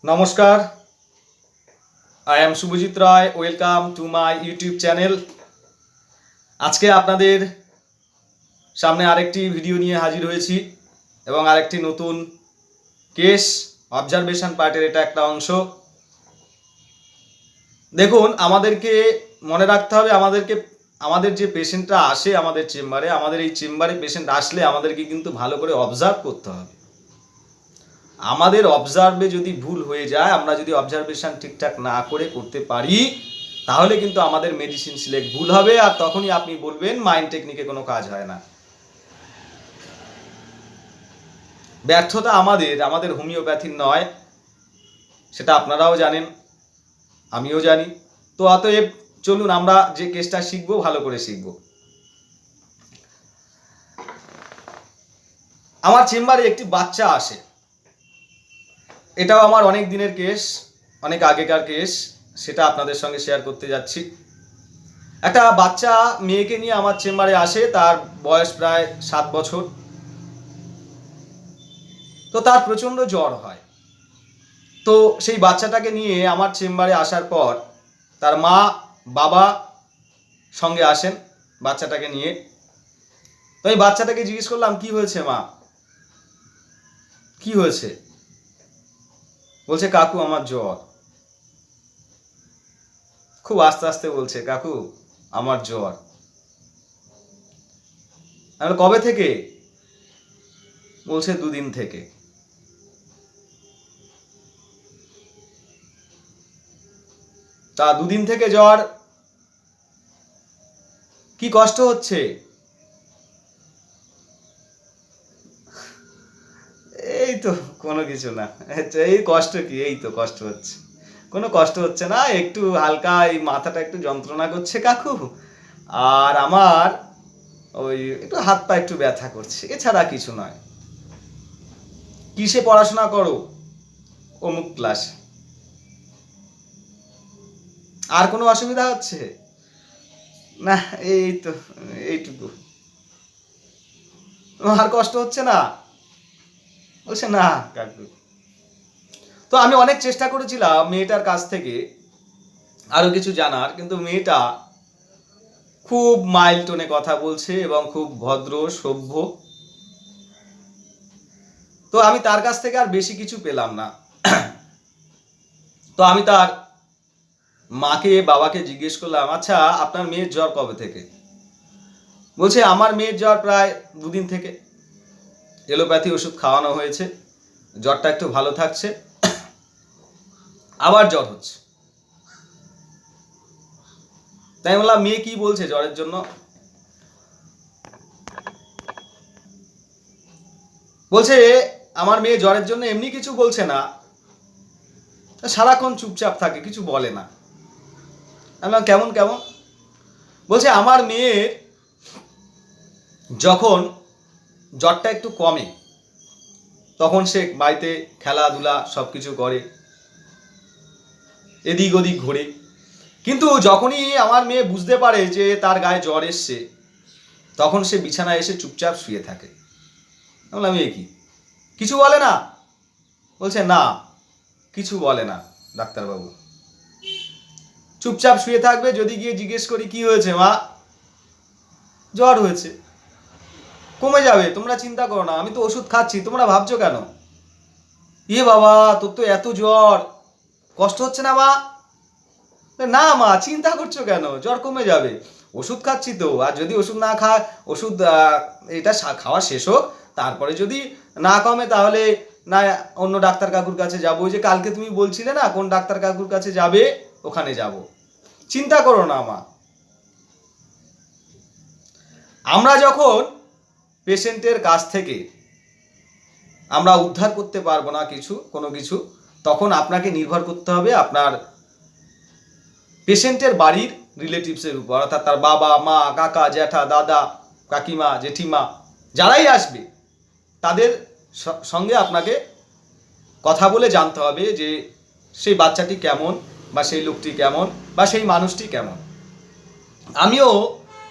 নমস্কার, I am Shubhajit Roy. Welcome to my YouTube channel. আজকে আপনাদের সামনে আরেকটি ভিডিও নিয়ে হাজির হয়েছি এবং আরেকটি নতুন কেস অবজারভেশন পার্টের এটা একটা অংশ। দেখুন, আমাদেরকে মনে রাখতে হবে, আমাদের যে পেশেন্টরা আসে আমাদের চেম্বারে, আমাদের এই চেম্বারে পেশেন্ট আসলে আমাদেরকে কিন্তু ভালো করে অবজার্ভ করতে হবে। আমাদের অবজার্ভে যদি ভুল হয়ে যায়, আমরা যদি অবজারভেশন ঠিকঠাক না করতে পারি, তাহলে কিন্তু আমাদের মেডিসিন সিলেক্ট ভুল হবে, আর তখনই আপনি বলবেন মাইন্ড টেকনিকে কোনো কাজ হয় না। ব্যর্থতা আমাদের হোমিওপ্যাথির নয়, সেটা আপনারাও জানেন, আমিও জানি। তো অতএব চলুন আমরা যে কেসটা শিখবো ভালো করে শিখবো। আমার চেম্বারে একটি বাচ্চা আসে। এটাও আমার অনেক দিনের কেস, অনেক আগেকার কেস, সেটা আপনাদের সঙ্গে শেয়ার করতে যাচ্ছি। একটা বাচ্চা মেয়েকে নিয়ে আমার চেম্বারে আসে, তার বয়স প্রায় 7 বছর। তো তার প্রচণ্ড জ্বর হয়। তো সেই বাচ্চাটাকে নিয়ে আমার চেম্বারে আসার পর তার মা বাবা সঙ্গে আসেন বাচ্চাটাকে নিয়ে। তো এই বাচ্চাটাকে জিজ্ঞেস করলাম, কি হয়েছে মা, কি হয়েছে? বলছে, কাকু আমার জ্বর। খুব আস্তে আস্তে বলছে, কাকু আমার জ্বর। আমি কবে থেকে? বলছে 2 দিন থেকে। তা 2 দিন থেকে জ্বর, কি কষ্ট হচ্ছে? এই তো কোনো কিছু না। এই কষ্ট কি, এই তো কষ্ট হচ্ছে। কোনো কষ্ট হচ্ছে না, একটু হালকা এই মাথাটা একটু যন্ত্রণা করছে কাকু, আর আমার ওই একটু হাত পা একটু ব্যথা করছে, এছাড়া কিছু নয়। কিসে পড়াশোনা করো? অমুক ক্লাস। আর কোনো অসুবিধা হচ্ছে? না, এই তো এইটুকু। আর কষ্ট হচ্ছে না? বলছে না কাকু। তো আমি অনেক চেষ্টা করেছিলাম মেয়েটার কাছ থেকে আরো কিছু জানার, কিন্তু মেয়েটা খুব মাইল্ড টোনে কথা বলছে এবং খুব ভদ্র সভ্য। তো আমি তার কাছ থেকে আর বেশি কিছু পেলাম না। তো আমি তার মাকে বাবাকে জিজ্ঞেস করলাম, আচ্ছা আপনার মেয়ের জ্বর কবে থেকে? বলছে, আমার মেয়ের জ্বর প্রায় 2 দিন থেকে। এলোপ্যাথি ওষুধ খাওয়ানো হয়েছে, জ্বরটা একটু ভালো থাকছে, আবার জ্বর হচ্ছে। তাই বললাম, মেয়ে কি বলছে জ্বরের জন্য? বলছে, আমার মেয়ে জ্বরের জন্য এমনি কিছু বলছে না, সারাক্ষণ চুপচাপ থাকে, কিছু বলে না। আমি বললাম, কেমন কেমন? বলছে, আমার মেয়ের যখন জ্বরটা একটু কমে তখন সে বাড়িতে খেলাধুলা সব কিছু করে, এদিক ওদিক ঘোরে। কিন্তু যখনই আমার মেয়ে বুঝতে পারে যে তার গায়ে জ্বর এসছে, তখন সে বিছানায় এসে চুপচাপ শুয়ে থাকে। বললাম, এ কি, কিছু বলে না? বলছে, না কিছু বলে না ডাক্তারবাবু, চুপচাপ শুয়ে থাকবে। যদি গিয়ে জিজ্ঞেস করি কি হয়েছে মা, জ্বর হয়েছে, কমে যাবে, তোমরা চিন্তা করো না, আমি তো ওষুধ খাচ্ছি, তোমরা ভাবছো কেন? ইয়ে বাবা, তোর তো এত জ্বর, কষ্ট হচ্ছে না মা? না মা, চিন্তা করছো কেন, জ্বর কমে যাবে, ওষুধ খাচ্ছি তো। আর যদি ওষুধ না ওষুধ এটা খাওয়া শেষ হোক, তারপরে যদি না কমে তাহলে না অন্য ডাক্তার কাকুর কাছে যাবো। ওই যে কালকে তুমি বলছিলে না কোন ডাক্তার কাকুর কাছে যাবে, ওখানে যাব, চিন্তা করো না মা। আমরা যখন পেশেন্টের কাছ থেকে আমরা উদ্ধার করতে পারবো না কোনো কিছু, তখন আপনাকে নির্ভর করতে হবে আপনার পেশেন্টের বাড়ির রিলেটিভসের উপর, অর্থাৎ তার বাবা মা কাকা জ্যাঠা দাদা কাকিমা জেঠিমা যারাই আসবে, তাদের সঙ্গে আপনাকে কথা বলে জানতে হবে যে সেই বাচ্চাটি কেমন, বা সেই লোকটি কেমন, বা সেই মানুষটি কেমন। আমিও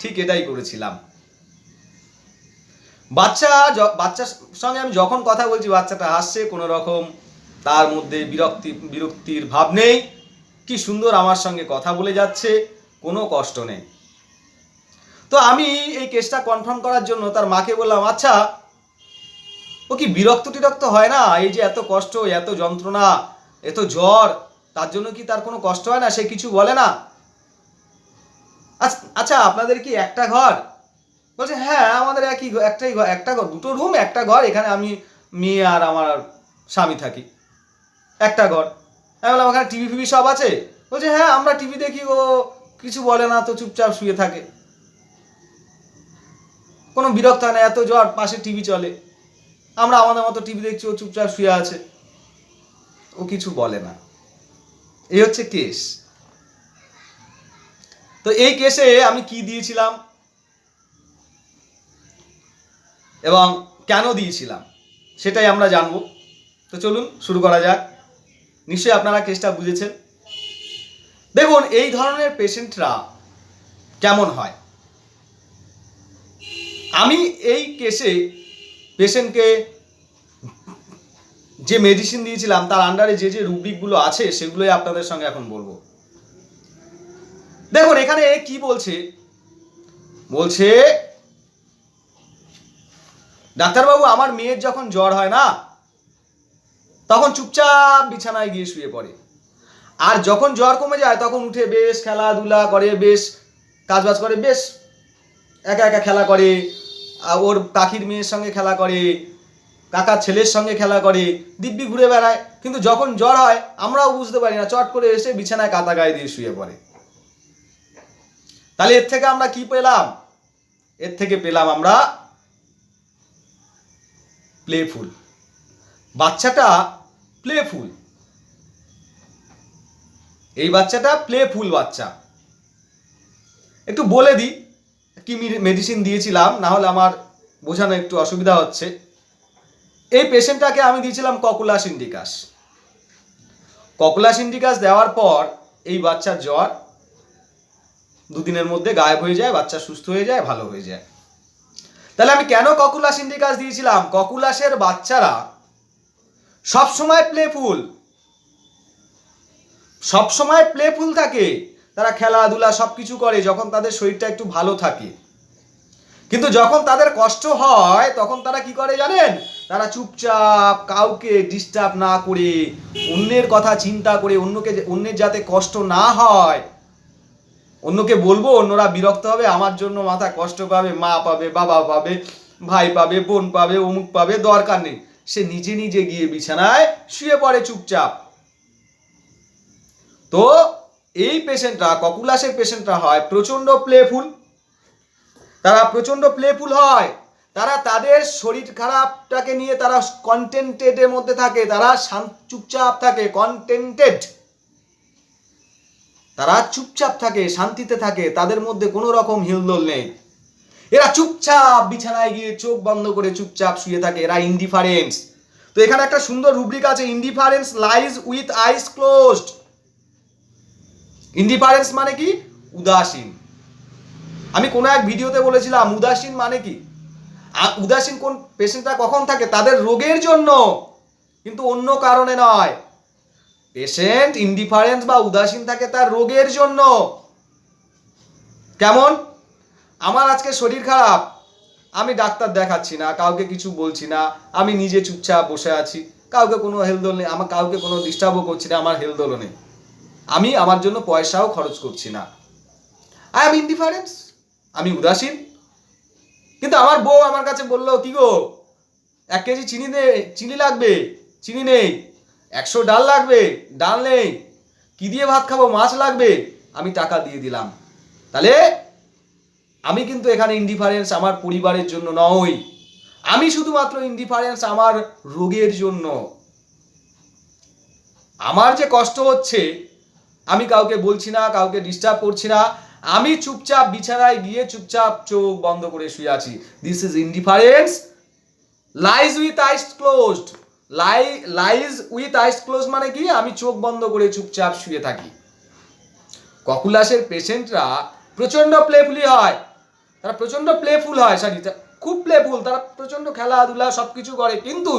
ঠিক এটাই করেছিলাম। বাচ্চার সঙ্গে আমি যখন কথা বলছি, বাচ্চাটা হাসছে, কোনো রকম তার মধ্যে বিরক্তির ভাব নেই, কি সুন্দর আমার সঙ্গে কথা বলে যাচ্ছে, কোনো কষ্ট নেই। তো আমি এই কেসটা কনফার্ম করার জন্য তার মাকে বললাম, আচ্ছা ও কি বিরক্ত হয় না, এই যে এত কষ্ট, এত যন্ত্রণা, এত জ্বর, তার জন্য কি তার কোনো কষ্ট হয় না, সে কিছু বলে না? আচ্ছা আপনাদের কি একটা ঘর? বলছে হ্যাঁ আমাদের একটাই ঘর, একটা ঘর, দুটো রুম একটা ঘর, এখানে আমি মেয়ে আর আমার স্বামী থাকি, একটা ঘর। আমি বললাম ওখানে টিভি ফিভি সব আছে? বলছে হ্যাঁ আমরা টিভি দেখি, ও কিছু বলে না তো, চুপচাপ শুয়ে থাকে, কোনো বিরক্ত হয় না, এত জ্বর পাশে টিভি চলে, আমরা আমাদের মতো টিভি দেখছি, ও চুপচাপ শুয়ে আছে, ও কিছু বলে না। এই হচ্ছে কেস। তো এই কেসে আমি কি দিয়েছিলাম এবং কেন দিয়েছিলাম সেটাই আমরা জানবো। তো চলুন শুরু করা যাক। নিশ্চয়ই আপনারা কেসটা বুঝেছেন। দেখুন এই ধরনের পেশেন্টরা কেমন হয়। আমি এই কেসে পেশেন্টকে যে মেডিসিন দিয়েছিলাম তার আন্ডারে যে যে রুব্রিকগুলো আছে সেগুলোই আপনাদের সঙ্গে এখন বলবো। দেখুন এখানে কি বলছে, ডাক্তারবাবু আমার মেয়ের যখন জ্বর হয় না তখন চুপচাপ বিছানায় গিয়ে শুয়ে পড়ে, আর যখন জ্বর কমে যায় তখন উঠে বেশ খেলাধুলা করে, বেশ কাজবাজ করে, বেশ একা একা খেলা করে, ওর কাকির মেয়ের সঙ্গে খেলা করে, কাকার ছেলের সঙ্গে খেলা করে, দিব্যি ঘুরে বেড়ায়। কিন্তু যখন জ্বর হয় আমরাও বুঝতে পারি না, চট করে এসে বিছানায় কাঁথা গায়ে দিয়ে শুয়ে পড়ে। তাহলে এর থেকে আমরা কি পেলাম? এর থেকে পেলাম আমরা প্লেফুল। বাচ্চাটা প্লেফুল, এই বাচ্চাটা প্লেফুল বাচ্চা। একটু বলে দিই কি মেডিসিন দিয়েছিলাম, না হলে আমার বোঝানো একটু অসুবিধা হচ্ছে। এই পেশেন্টটাকে আমি দিয়েছিলাম ককুলাস ইন্ডিকাস। ককুলাস ইন্ডিকাস দেওয়ার পর এই বাচ্চার জ্বর দুদিনের মধ্যে গায়েব হয়ে যায়, বাচ্চা সুস্থ হয়ে যায়, ভালো হয়ে যায়। তাহলে আমি কেন ককুলাস ইন্ডিকাস দিয়েছিলাম? ককুলাসের বাচ্চারা সবসময় প্লেফুল থাকে, তারা খেলাধুলা সবকিছু করে যখন তাদের শরীরটা একটু ভালো থাকে। কিন্তু যখন তাদের কষ্ট হয় তখন তারা কি করে জানেন? তারা চুপচাপ, কাউকে ডিস্টার্ব না করে, অন্যের কথা চিন্তা করে, অন্যের যাতে কষ্ট না হয়, অন্যকে বলবো অন্যরা বিরক্ত হবে, আমার জন্য মাথা কষ্ট পাবে, মা পাবে, বাবা পাবে, ভাই পাবে, বোন পাবে, অমুক পাবে, দরকার নেই, সে নিজে নিজে গিয়ে বিছানায় শুয়ে পড়ে চুপচাপ। তো এই পেশেন্টরা, ককুলাসের পেশেন্টরা হয় প্রচন্ড প্লেফুল। তারা প্রচন্ড প্লেফুল হয়, তারা তাদের শরীর খারাপটাকে নিয়ে তারা কন্টেন্টেডের মধ্যে থাকে, তারা চুপচাপ থাকে, কন্টেন্টেড, তারা চুপচাপ থাকে, শান্তিতে থাকে, তাদের মধ্যে কোনো রকম হিলদোল নেই। এরা চুপচাপ বিছানায় গিয়ে চোখ বন্ধ করে চুপচাপ শুয়ে থাকে, এরা ইনডিফারেন্স। তো এখানে একটা সুন্দর রুব্রিক আছে, indifference lies with eyes closed. Indifference মানে কি? উদাসীন। আমি কোনো এক ভিডিওতে বলেছিলাম উদাসীন মানে কি। উদাসীন কোন পেশেন্টরা কখন থাকে? তাদের রোগের জন্য, কিন্তু অন্য কারণে নয়। পেশেন্ট ইনডিফারেন্স বা উদাসীন থাকে তার রোগের জন্য। কেমন? আমার আজকে শরীর খারাপ, আমি ডাক্তার দেখাচ্ছি না, কাউকে কিছু বলছি না, আমি নিজে চুপচাপ বসে আছি, কাউকে কোনো হেলদোল নেই, আমার কাউকে কোনো ডিস্টার্বও করছি না, আমার হেলদোলও নেই, আমি আমার জন্য পয়সাও খরচ করছি না, আই এম ইনডিফারেন্স, আমি উদাসীন। কিন্তু আমার বউ আমার কাছে বললো, কি গো 1 কেজি চিনি লাগবে, চিনি নেই, 100 ডাল লাগবে, ডাল নেই, কি দিয়ে ভাত খাবো, মাছ লাগবে, আমি টাকা দিয়ে দিলাম। তাহলে আমি কিন্তু এখানে ইনডিফারেন্স আমার পরিবারের জন্য নই, আমি শুধুমাত্র ইনডিফারেন্স আমার রোগের জন্য। আমার যে কষ্ট হচ্ছে আমি কাউকে বলছি না, কাউকে ডিস্টার্ব করছি না, আমি চুপচাপ বিছানায় গিয়ে চুপচাপ চোখ বন্ধ করে শুয়ে আছি। This is indifference lies with eyes closed. Lies with eyes close মানে কি? আমি চোখ বন্ধ করে চুপচাপ শুয়ে থাকি। ককুলাসের পেশেন্টরা প্রচন্ড প্লেফুলি হয়, তারা প্রচন্ড প্লেফুল হয়, খুব প্লেফুল, তারা প্রচন্ড খেলাধুলা সবকিছু করে, কিন্তু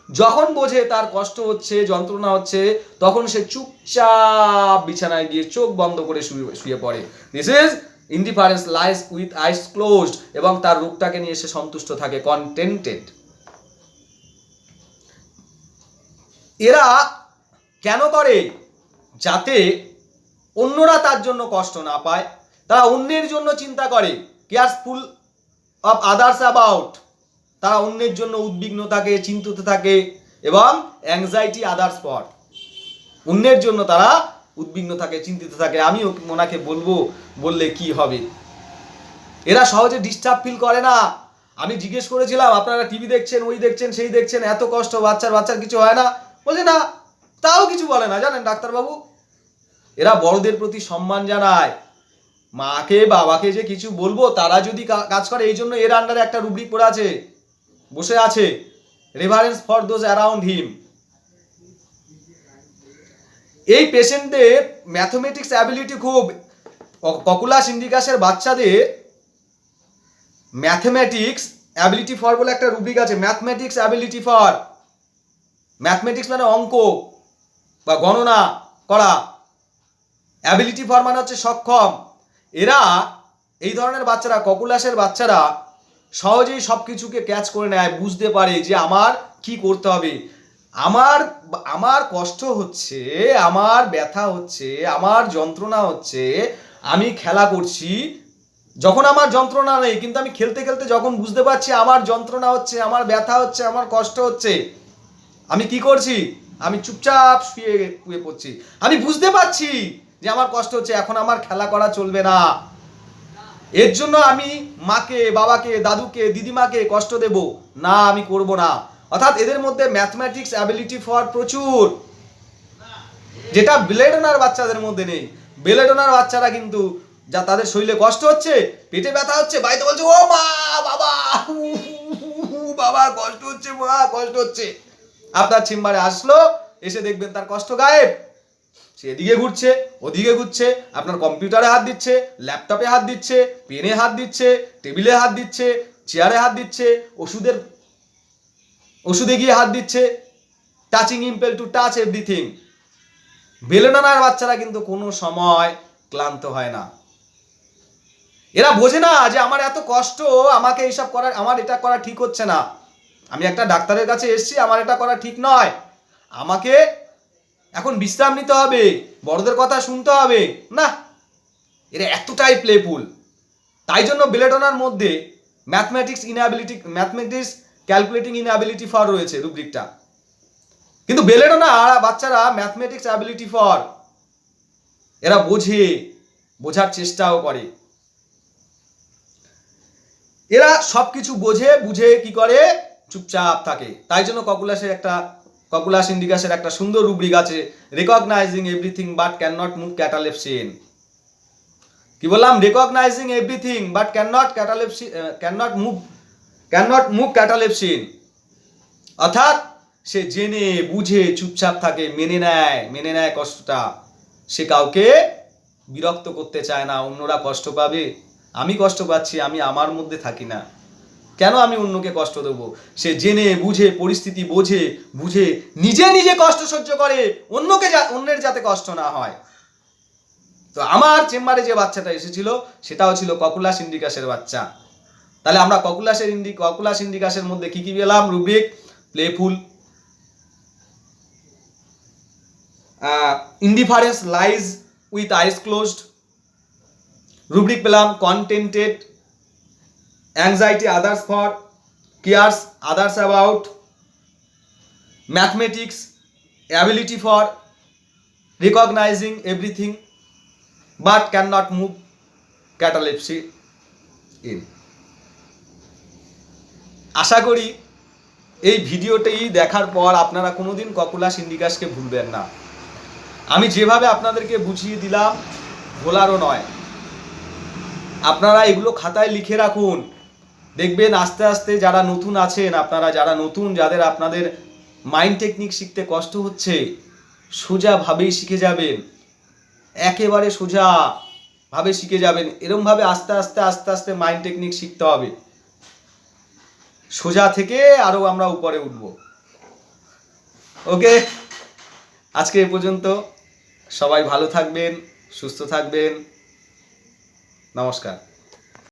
যখন বোঝে তার কষ্ট হচ্ছে, যন্ত্রণা হচ্ছে, তখন সে চুপচাপ বিছানায় গিয়ে চোখ বন্ধ করে শুয়ে পড়ে। This is indifference lies with eyes closed, এবং তার রোগটাকে নিয়ে সে সন্তুষ্ট থাকে, কন্টেন্টেড। এরা কেন করে? যাতে অন্যরা তার জন্য কষ্ট না পায়। তারা অন্যের জন্য চিন্তা করে, কেয়ারফুল অফ আদার্স অ্যাবাউট। তারা অন্যের জন্য উদ্বিগ্ন থাকে, চিন্তিত থাকে, এবং অ্যাংজাইটি আদার্স ফর, অন্যের জন্য তারা উদ্বিগ্ন থাকে, চিন্তিত থাকে, আমি ওনাকে বললে কি হবে। এরা সহজে ডিস্টার্ব ফিল করে না। আমি জিজ্ঞেস করেছিলাম, আপনারা টিভি দেখছেন, ওই দেখছেন, সেই দেখছেন, এত কষ্ট, বাচ্চার কিছু হয় না? বলছে না, তাও কিছু বলে না। জানেন ডাক্তারবাবু, এরা বড়দের প্রতি সম্মান জানায়। মাকে বাবাকে যে কিছু বলবো, তারা যদি কাজ করে, এই জন্য এর আন্ডারে একটা রুব্রিক পড়ে আছে, বসে আছে, reverence for those around him. এই পেশেন্টদের ম্যাথমেটিক্স অ্যাবিলিটি খুব। ককুলাস ইন্ডিকাসের বাচ্চাদের ম্যাথমেটিক্স অ্যাবিলিটি ফর বলে একটা রুব্রিক আছে। ম্যাথমেটিক্স অ্যাবিলিটি ফর, ম্যাথমেটিক্স মানে অঙ্ক বা গণনা করা, অ্যাবিলিটি ফর মানে হচ্ছে সক্ষম। এরা, এই ধরনের বাচ্চারা, ককুলাসের বাচ্চারা সহজেই সব কিছুকে ক্যাচ করে নেয়, বুঝতে পারে যে আমার কি করতে হবে। আমার কষ্ট হচ্ছে, আমার ব্যথা হচ্ছে, আমার যন্ত্রণা হচ্ছে, আমি খেলা করছি, যখন আমার যন্ত্রণা নেই, কিন্তু আমি খেলতে খেলতে যখন বুঝতে পারছি আমার যন্ত্রণা হচ্ছে, আমার ব্যথা হচ্ছে, আমার কষ্ট হচ্ছে, আমি কি করছি? আমি চুপচাপ শুয়ে পড়ছি। আমি বুঝতে পারছি যে আমার কষ্ট হচ্ছে, এখন আমার খেলা করা চলবে না। এর জন্য আমি মাকে, বাবাকে, দাদুকে, দিদিমাকে কষ্ট দেব না, আমি করব না। অর্থাৎ এদের মধ্যে ম্যাথমেটিক্স অ্যাবিলিটি ফর প্রচুর, যেটা বেলেডোনার বাচ্চাদের মধ্যে নেই। বেলেডোনার বাচ্চারা কিন্তু, যা তাদের শরীরে কষ্ট হচ্ছে, পেটে ব্যথা হচ্ছে, বাড়িতে বলছে ও মা, বাবা, বাবা কষ্ট হচ্ছে, মা কষ্ট হচ্ছে। আপনার চেম্বারে আসলো, এসে দেখবেন তার কষ্ট গায়েব। সে এদিকে ঘুরছে, ওদিকে ঘুরছে, আপনার কম্পিউটারে হাত দিচ্ছে, ল্যাপটপে হাত দিচ্ছে, পেনে হাত দিচ্ছে, টেবিলে হাত দিচ্ছে, চেয়ারে হাত দিচ্ছে, ওষুধে গিয়ে হাত দিচ্ছে, touching impel to touch everything. বেলেডোনার বাচ্চারা কিন্তু কোনো সময় ক্লান্ত হয় না। এরা বোঝে না যে আমার এত কষ্ট, আমাকে এইসব করার, আমার এটা করা ঠিক হচ্ছে না, আমি একটা ডাক্তারের কাছে এসেছি, আমার এটা করা ঠিক নয়, আমাকে এখন বিশ্রাম নিতে হবে, বড়দের কথা শুনতে হবে না। এরা এতটাই প্লেফুল। তাই জন্য বেলেডোনার মধ্যে ম্যাথমেটিক্স ক্যালকুলেটিং ইনঅ্যাবিলিটি ফর রয়েছে রুব্রিকটা। কিন্তু বেলেডোনা বাচ্চারা ম্যাথমেটিক্স অ্যাবিলিটি ফর, এরা বোঝার চেষ্টাও করে। এরা সবকিছু বুঝে কি করে? চুপচাপ থাকে। তাই জন্য ককুলাস ইন্ডিকাসের একটা সুন্দর রুব্রিক আছে, recognising everything but can not move catalepsy in. কি বললাম? Recognising everything but can not move catalepsy in. অর্থাৎ সে জেনে বুঝে চুপচাপ থাকে, মেনে নেয় কষ্টটা। সে কাউকে বিরক্ত করতে চায় না। অন্যরা কষ্ট পাবে, আমি কষ্ট পাচ্ছি, আমি আমার মধ্যে থাকি না, কেন আমি অন্যকে কষ্ট দেবো? সে জেনে বুঝে, পরিস্থিতি বুঝে নিজে কষ্ট সহ্য করে, অন্যের যাতে কষ্ট না হয়। তো আমার চেম্বারে যে বাচ্চাটা এসেছিল, সেটাও ছিল ককুলাস ইন্ডিকাসের বাচ্চা। তাহলে আমরা ককুলাস ইন্ডিকাসের মধ্যে কি পেলাম? Rubric playful, indifference lies with eyes closed, rubric পেলাম contented, anxiety others for, cares others about, mathematics ability for, recognising everything but can not move catalepsy in. আশা করি এই ভিডিওটি দেখার পর আপনারা কোনোদিন ককুলাস ইন্ডিকাসকে ভুলবেন না। আমি যেভাবে আপনাদেরকে বুঝিয়ে দিলাম, ভোলারও নয়। আপনারা এগুলো খাতায় লিখে রাখুন, দেখবেন আস্তে আস্তে যারা নতুন আছেন, যাদের আপনাদের মাইন্ড টেকনিক শিখতে কষ্ট হচ্ছে, সোজাভাবেই শিখে যাবেন, একেবারে সোজাভাবে শিখে যাবেন। এরমভাবে আস্তে আস্তে মাইন্ড টেকনিক শিখতে হবে, সোজা থেকে আরও আমরা উপরে উঠব। ওকে, আজকে এ পর্যন্ত। সবাই ভালো থাকবেন, সুস্থ থাকবেন। নমস্কার।